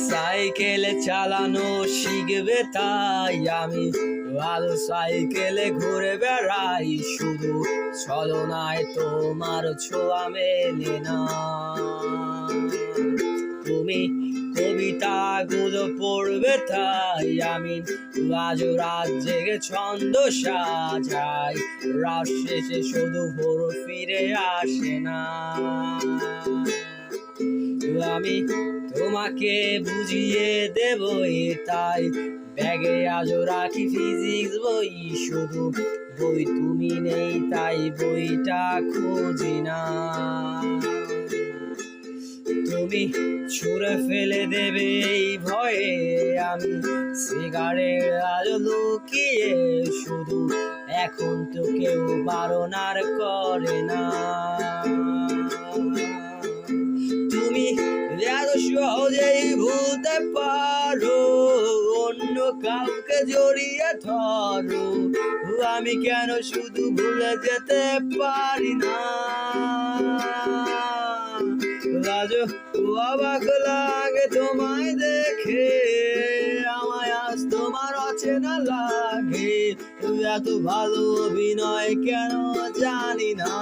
Cycle চালানো শিখবে তাই আমি ভালো সাইকেলে ঘুরে বেড়াই, শুধু ছলনায় তোমার ছোঁয়া মেলে না। তুমি কবিতাগুলো পড়বে তাই আমি আজ রাত জেগে ছন্দ সাজাই, রাত শেষে শুধু ভোর ফিরে আসে না। আমি তোমাকে বুঝিয়ে দেবই তাই ব্যাগে আজও রাখি ফিজিক্স বই, শুধু বই তুমি নেই তাই বইটা খুঁজি না। তুমি ছুঁড়ে ফেলে দেবে এই ভয়ে আমি সিগারেট আলো লুকিয়ে, শুধু এখন তো কেউ বারণার করে না। তুমি এত সহজেই ভুলতে পারো অন্য কাউকে জড়িয়ে ধরো, আমি কেন শুধু ভুলে যেতে পারি না। আজও অবাক লাগে তোমায় দেখে, আমায় আজ তোমার অচেনা লাগে, এত ভালো অভিনয় কেন জানি না।